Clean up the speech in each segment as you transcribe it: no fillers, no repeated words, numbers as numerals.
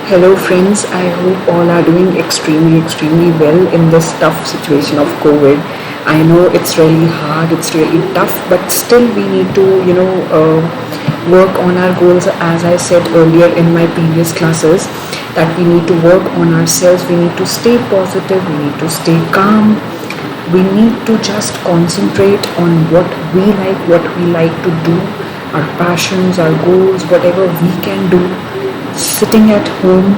Hello, friends. I hope all are doing extremely well in this tough situation of COVID. I know it's really hard, it's really tough, but still we need to, work on our goals. As I said earlier in my previous classes, that we need to work on ourselves, we need to stay positive, we need to stay calm, we need to just concentrate on what we like to do, our passions, our goals, whatever we can do, sitting at home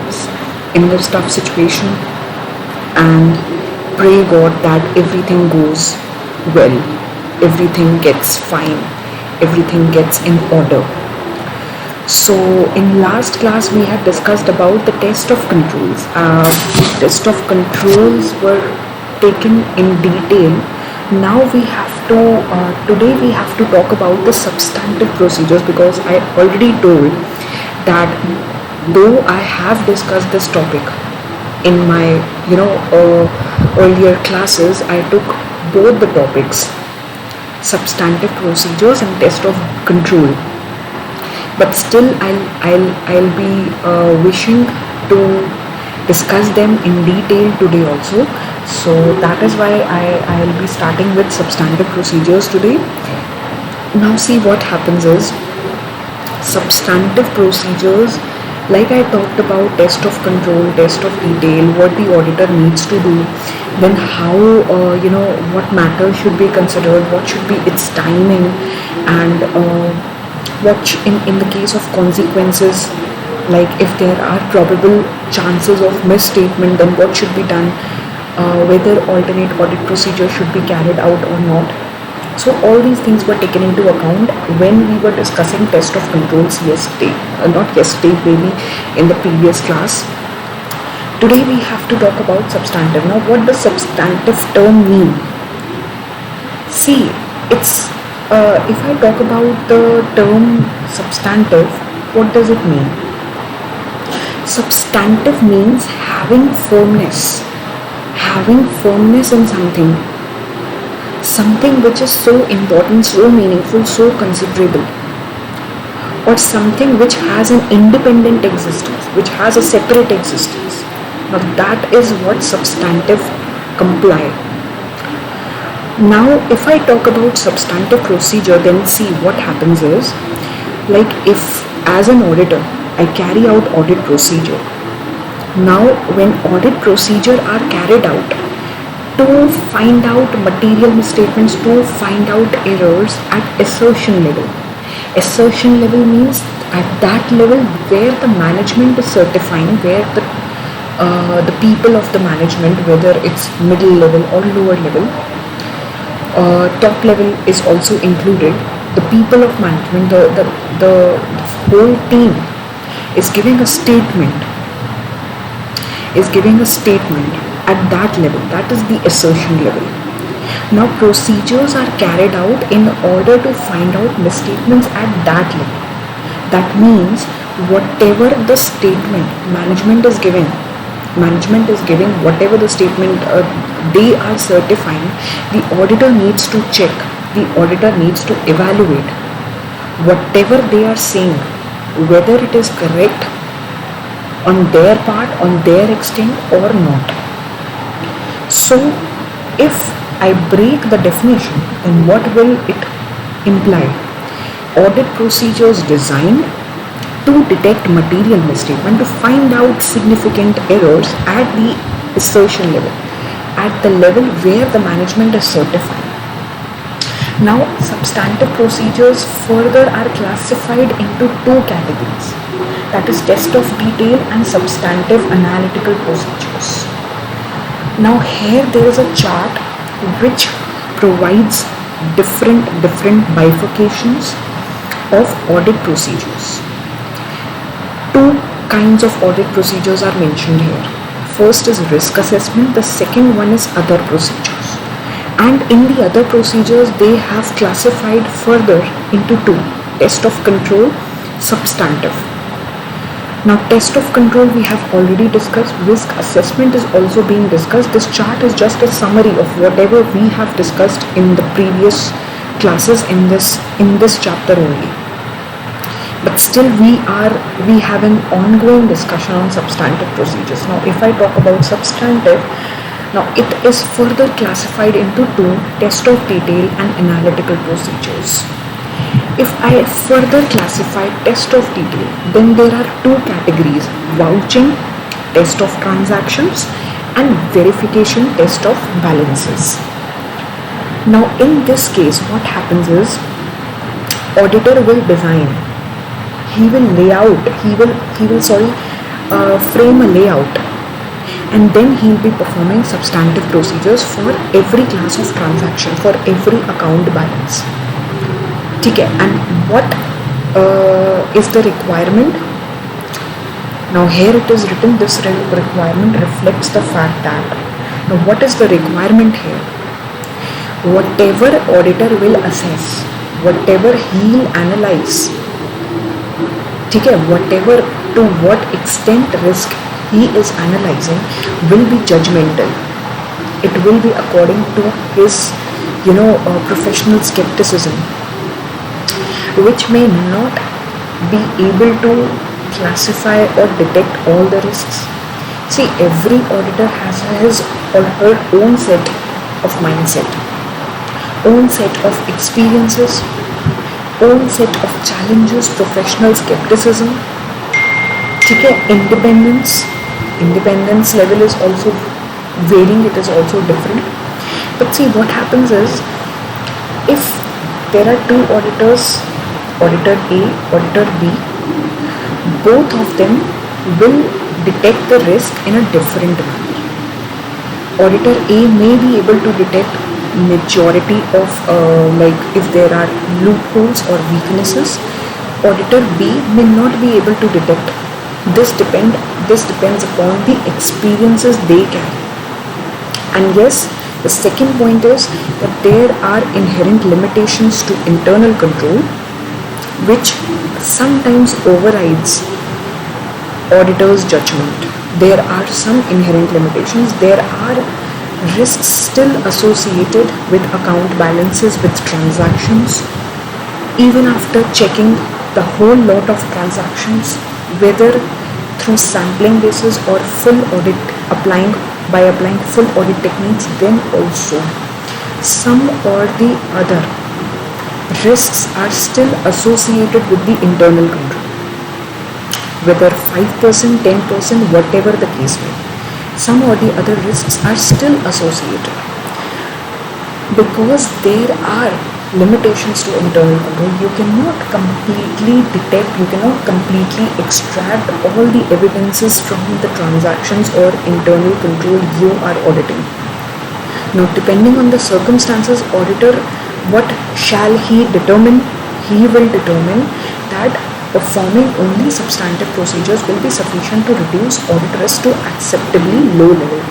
in this tough situation, and pray God that everything goes well, everything gets fine, everything gets in order. So in last class we had discussed about the test of controls. Test of controls were taken in detail. Now we have to today we have to talk about the substantive procedures, because I already told that though I have discussed this topic in my earlier classes, I took both the topics, substantive procedures and test of control, but still I'll be wishing to discuss them in detail today also. So that is why I'll be starting with substantive procedures today. Now see, what happens is, substantive procedures, like I talked about test of control, test of detail, what the auditor needs to do, then how what matters should be considered, what should be its timing, and in the case of consequences, like if there are probable chances of misstatement, then what should be done, whether alternate audit procedure should be carried out or not. So all these things were taken into account when we were discussing test of controls yesterday, not yesterday, maybe in the previous class. Today we have to talk about substantive. Now what does substantive term mean? See, it's if I talk about the term substantive, what does it mean? Substantive means having firmness in something which is so important, so meaningful, so considerable, or something which has an independent existence, which has a separate existence. Now that is what substantive comply. Now if I talk about substantive procedure, then see, what happens is, like if as an auditor I carry out audit procedure. Now when audit procedure are carried out to find out material misstatements, to find out errors at assertion level. Assertion level means at that level where the management is certifying, where the people of the management, whether it's middle level or lower level, top level is also included. The people of management, the whole team is giving a statement. At that level, that is the assertion level. Now procedures are carried out in order to find out misstatements at that level. That means whatever the statement management is giving, whatever the statement they are certifying, the auditor needs to check, the auditor needs to evaluate whatever they are saying, whether it is correct on their part, on their extent or not. So if I break the definition, then what will it imply? Audit procedures designed to detect material misstatement, to find out significant errors at the assertion level, at the level where the management is certified. Now substantive procedures further are classified into two categories, that is test of detail and substantive analytical procedures. Now here there is a chart which provides different bifurcations of audit procedures. Two kinds of audit procedures are mentioned here. First is risk assessment, the second one is other procedures. And in the other procedures they have classified further into two, test of control, substantive. Now test of control we have already discussed, risk assessment is also being discussed. This chart is just a summary of whatever we have discussed in the previous classes in this chapter only. but still we have an ongoing discussion on substantive procedures. Now if I talk about substantive, now it is further classified into two: test of detail and analytical procedures. If I further classify test of detail, then there are two categories: vouching, test of transactions, and verification, test of balances. Now in this case what happens is, auditor will design, he will lay out, frame a layout, and then he will be performing substantive procedures for every class of transaction, for every account balance. ठीक है, and what is the requirement? Now here it is written, this requirement reflects the fact that, now what is the requirement here? Whatever auditor will assess, whatever he will analyze, ठीक है, whatever, to what extent risk he is analyzing will be judgmental. It will be according to his professional skepticism, which may not be able to classify or detect all the risks. See, every auditor has his or her own set of mindset, own set of experiences, own set of challenges, professional skepticism. ठीक है, independence level is also varying, it is also different. But see, what happens is, if there are two auditors, auditor A, auditor B, both of them will detect the risk in a different manner. Auditor A may be able to detect majority of if there are loopholes or weaknesses. Auditor B may not be able to detect. This depends upon the experiences they carry. And yes, the second point is that there are inherent limitations to internal control, which sometimes overrides auditor's judgment. There are some inherent limitations. There are risks still associated with account balances, with transactions, even after checking the whole lot of transactions, whether through sampling basis or full audit, applying full audit techniques. Then also some or the other risks are still associated with the internal control, whether 5%, 10%, whatever the case may be. Some or the other risks are still associated, because there are limitations to internal control. You cannot completely detect, you cannot completely extract all the evidences from the transactions or internal control you are auditing. Now, depending on the circumstances, auditor, what shall he determine? He will determine that performing only substantive procedures will be sufficient to reduce audit risk to acceptably low level.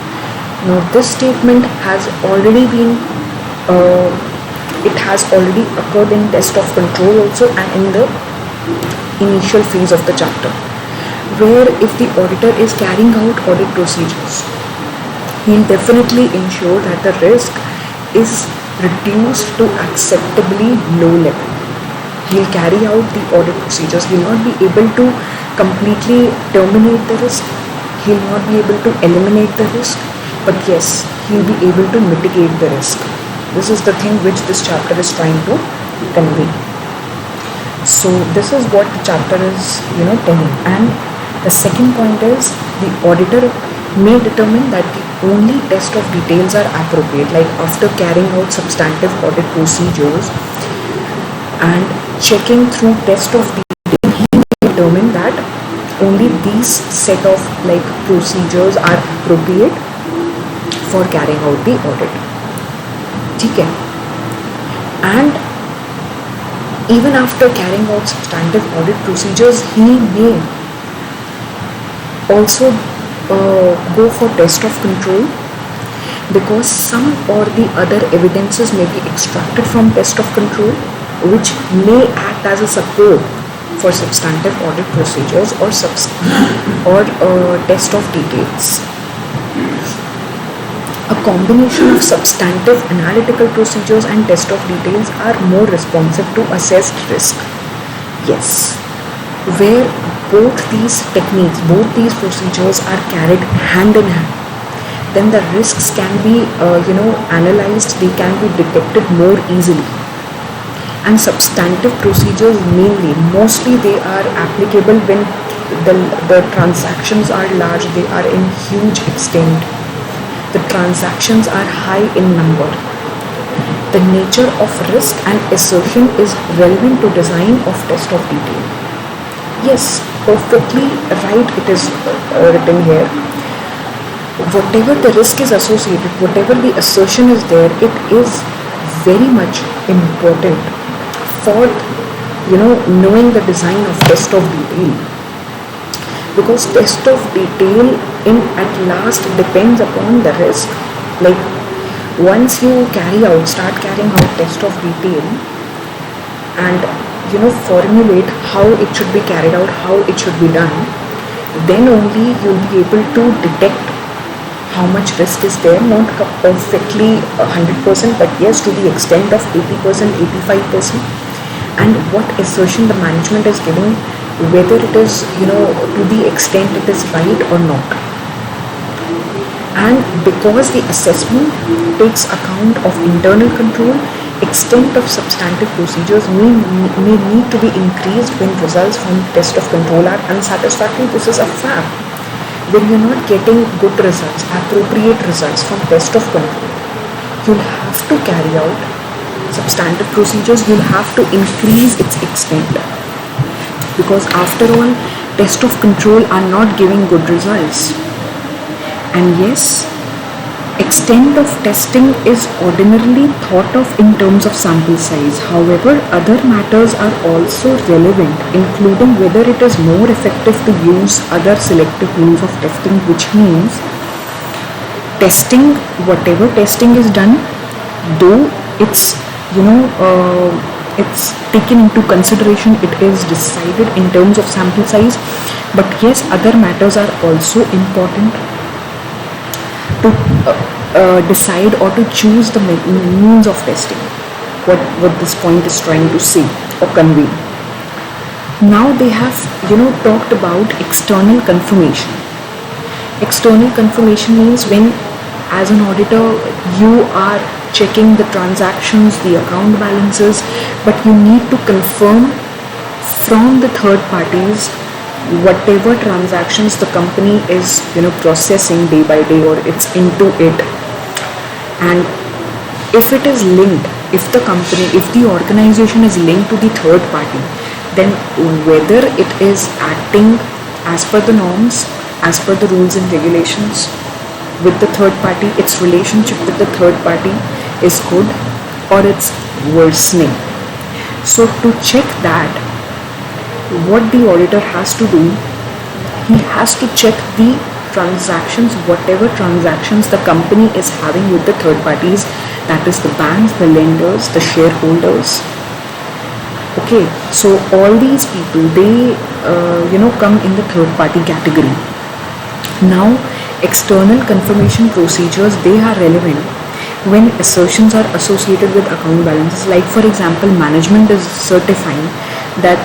Now, this statement has already been it has already occurred in test of control also, and in the initial phase of the chapter, where if the auditor is carrying out audit procedures, he will definitely ensure that the risk is reduced to acceptably low level. He will carry out the audit procedures. He will not be able to completely terminate the risk. He will not be able to eliminate the risk. But yes, he will be able to mitigate the risk. This is the thing which this chapter is trying to convey. So this is what the chapter is telling. And the second point is, the auditor may determine that the only test of details are appropriate. Like after carrying out substantive audit procedures and checking through test of detail, he may determine that only these set of procedures are appropriate for carrying out the audit. Okay. And even after carrying out substantive audit procedures, he may also go for test of control, because some or the other evidences may be extracted from test of control, which may act as a support for substantive audit procedures or test of details. A combination of substantive analytical procedures and test of details are more responsive to assessed risk. Yes, where both these techniques, both these procedures are carried hand in hand, then the risks can be analyzed, they can be detected more easily. And substantive procedures mainly, mostly they are applicable when the transactions are large, they are in huge extent, the transactions are high in number. The nature of risk and assertion is relevant to design of test of detail. Yes, perfectly right, it is written here. Whatever the risk is associated, whatever the assertion is there, it is very much important for knowing the design of test of detail, because test of detail in at last depends upon the risk. Like once you start carrying out test of detail and formulate how it should be carried out, how it should be done, then only you'll be able to detect how much risk is there, not perfectly 100%, but yes, to the extent of 80%, 85%, and what assertion the management is giving, whether it is, to the extent it is right or not. And because the assessment takes account of internal control, extent of substantive procedures may need to be increased when results from test of control are unsatisfactory. This is a fact. When you're not getting good results, appropriate results from test of control, you'll have to carry out substantive procedures, you'll have to increase its extent. Because after all, test of control are not giving good results. And yes, extent of testing is ordinarily thought of in terms of sample size. However, other matters are also relevant, including whether it is more effective to use other selective means of testing, which means testing, whatever testing is done, though it's it's taken into consideration, it is decided in terms of sample size, but yes, other matters are also important to decide or to choose the means of testing, what this point is trying to say or convey. Now they have talked about external confirmation. External confirmation means when, as an auditor, you are checking the transactions, the account balances, but you need to confirm from the third parties whatever transactions the company is processing day by day, or it's into it. And if it is linked, if the organization is linked to the third party, then whether it is acting as per the norms, as per the rules and regulations with the third party, its relationship with the third party is good or it's worsening. So to check that, what the auditor has to do, he has to check the transactions, whatever transactions the company is having with the third parties, that is the banks, the lenders, the shareholders. Okay, so all these people, they come in the third party category. Now external confirmation procedures, they are relevant when assertions are associated with account balances. Like for example, management is certifying that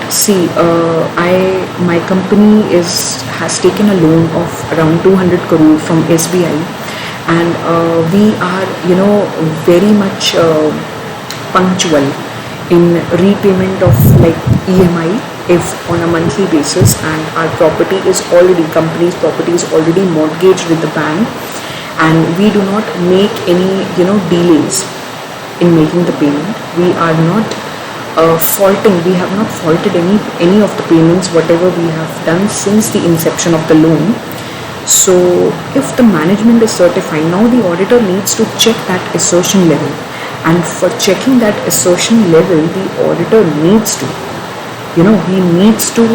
my company has taken a loan of around 200 crore from SBI, and we are very much punctual in repayment of like EMI if on a monthly basis, and our company's property is already mortgaged with the bank, and we do not make any delays in making the payment. We are not we have not faulted any of the payments whatever we have done since the inception of the loan. So if the management is certifying, now the auditor needs to check that assertion level, and for checking that assertion level, the auditor needs to he needs to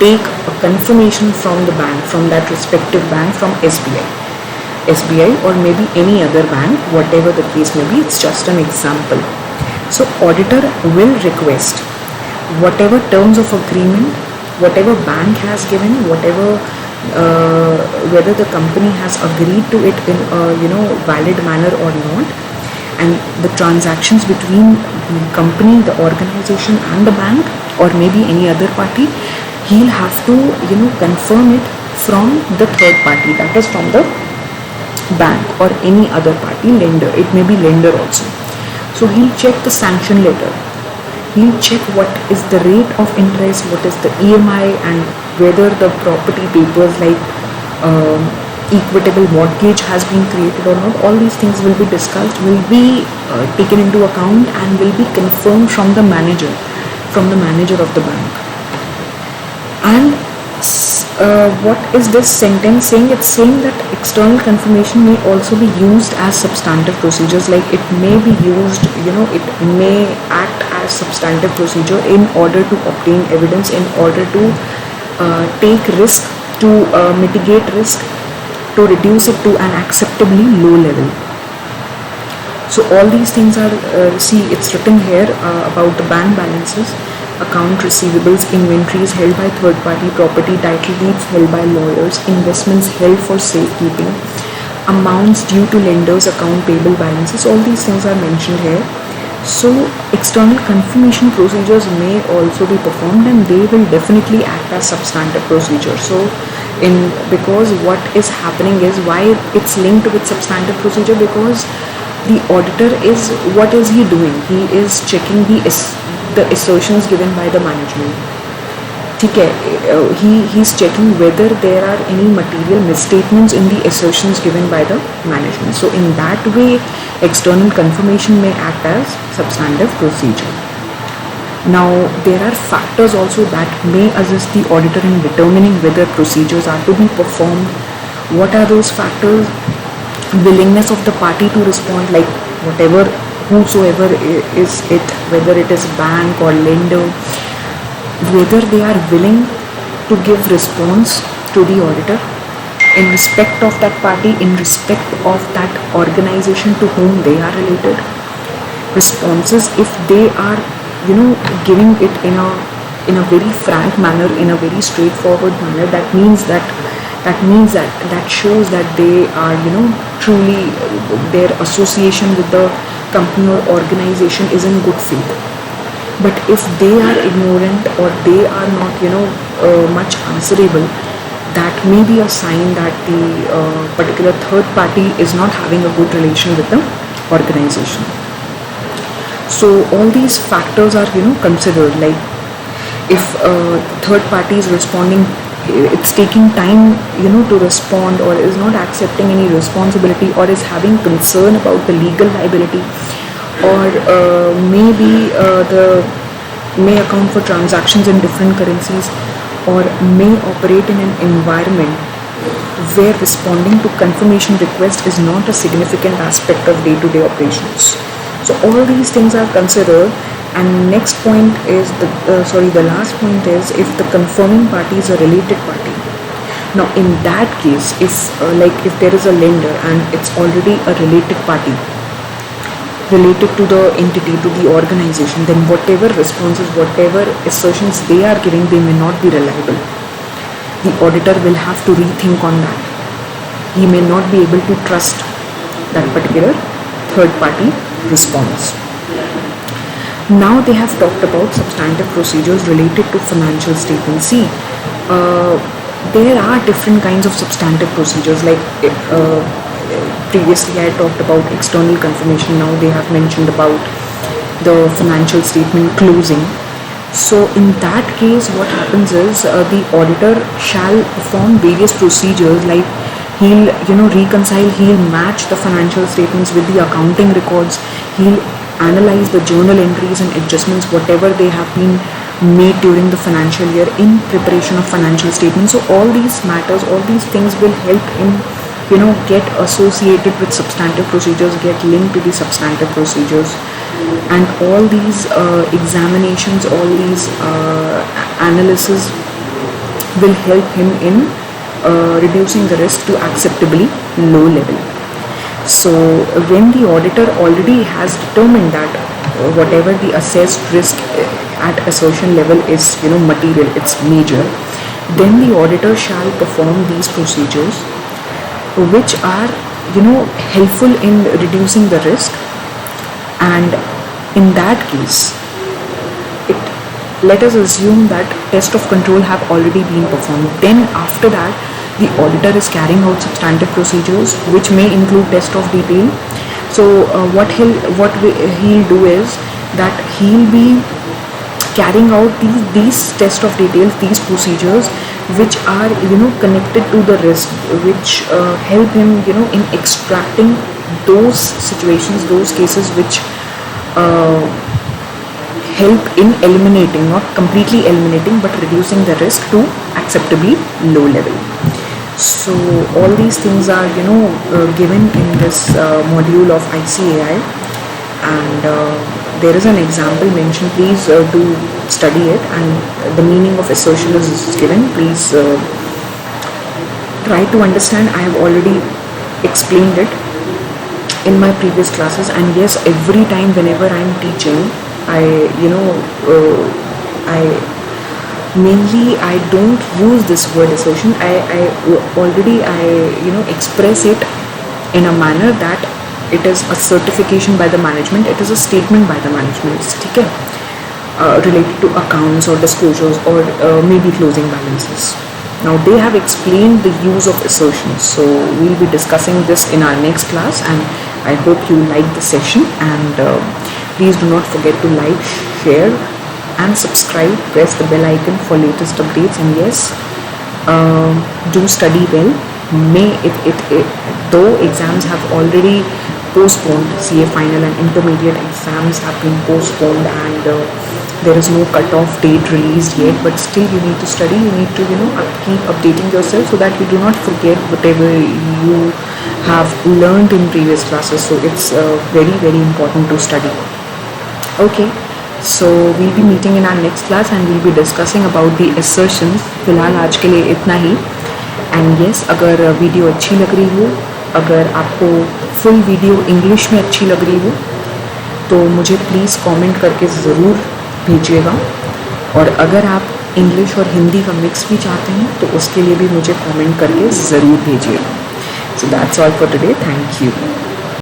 take a confirmation from the bank, from that respective bank, from SBI or maybe any other bank, whatever the case may be. It's just an example. So auditor will request whatever terms of agreement, whatever bank has given, whatever whether the company has agreed to it in a valid manner or not, and the transactions between the company, the organization and the bank, or maybe any other party, he'll have to confirm it from the third party, that is from the bank or any other party, lender, it may be lender also. So he'll check the sanction letter, he'll check what is the rate of interest, what is the EMI, and whether the property papers like equitable mortgage has been created or not. All these things will be discussed, will be taken into account, and will be confirmed from the manager of the bank. And what is this sentence saying? It's saying that external confirmation may also be used as substantive procedures, like it may be used, it may act as substantive procedure in order to obtain evidence, in order to take risk, to mitigate risk, to reduce it to an acceptably low level. So all these things are, see, it's written here about the bank balances, account receivables, inventories held by third party, property, title deeds held by lawyers, investments held for safekeeping, amounts due to lenders, account payable balances, all these things are mentioned here. So external confirmation procedures may also be performed, and they will definitely act as substantive procedure. So because what is happening is, why it's linked with substantive procedure, because the auditor is, what is he doing? He is checking the assertions given by the management. Okay, he's checking whether there are any material misstatements in the assertions given by the management. So in that way, external confirmation may act as substantive procedure. Now there are factors also that may assist the auditor in determining whether procedures are to be performed. What are those factors? Willingness of the party to respond, like whosoever is it, whether it is bank or lender, whether they are willing to give response to the auditor in respect of that party, in respect of that organization to whom they are related. Responses, if they are giving it in a very frank manner, in a very straightforward manner, that shows that they are truly, their association with the company or organization is in good faith. But if they are ignorant, or they are not much answerable, that may be a sign that the particular third party is not having a good relation with the organization. So all these factors are considered, like if third party is responding, it's taking time to respond, or is not accepting any responsibility, or is having concern about the legal liability, or maybe may account for transactions in different currencies, or may operate in an environment where responding to confirmation request is not a significant aspect of day-to-day operations. So all these things are considered. And next point is the last point is, if the confirming party is a related party. Now in that case, if there is a lender and it's already a related party, related to the entity, to the organization, then whatever responses, whatever assertions they are giving, they may not be reliable. The auditor will have to rethink on that. He may not be able to trust that particular third party response. Now they have talked about substantive procedures related to financial statements. See, there are different kinds of substantive procedures, like previously I talked about external confirmation. Now they have mentioned about the financial statement closing. So in that case, what happens is, the auditor shall perform various procedures, like he'll reconcile, he'll match the financial statements with the accounting records, he'll analyze the journal entries and adjustments, whatever they have been made during the financial year in preparation of financial statements. So all these matters, all these things will help him get associated with substantive procedures, get linked to the substantive procedures. And all these examinations, all these analysis will help him in reducing the risk to acceptably low level. So when the auditor already has determined that whatever the assessed risk at assertion level is material, it's major, then the auditor shall perform these procedures, which are helpful in reducing the risk. And in that case, it let us assume that test of control have already been performed. Then after that, the auditor is carrying out substantive procedures which may include test of detail. So he'll do is that he'll be carrying out these test of details, these procedures which are connected to the risk, which help him in extracting those situations, those cases which help in eliminating, not completely eliminating, but reducing the risk to acceptably low level. So all these things are given in this module of ICAI, and there is an example mentioned. Please do study it, and the meaning of assertion is given. Please try to understand. I have already explained it in my previous classes, and yes, every time whenever I am teaching, I don't use this word assertion. I already express it in a manner that it is a certification by the management, it is a statement by the management, okay? Related to accounts or disclosures or maybe closing balances. Now they have explained the use of assertions, so we'll be discussing this in our next class, and I hope you like the session, and please do not forget to like, share and subscribe. Press the bell icon for latest updates, and yes, do study well. Though exams have already postponed, CA final and intermediate exams have been postponed, and there is no cut-off date released yet, but still you need to study. You need to keep updating yourself so that you do not forget whatever you have learned in previous classes. So it's very, very important to study. Okay, so we'll be meeting in our next class, and we'll be discussing about the assertions. फिलहाल आज के लिए इतना ही, and yes, अगर video अच्छी लग रही हो, अगर आपको फुल वीडियो इंग्लिश में अच्छी लग रही हो, तो मुझे प्लीज़ कमेंट करके ज़रूर भेजिएगा, और अगर आप इंग्लिश और हिंदी का मिक्स भी चाहते हैं तो उसके लिए भी मुझे कमेंट करके ज़रूर भेजिएगा. So that's all for today. Thank you.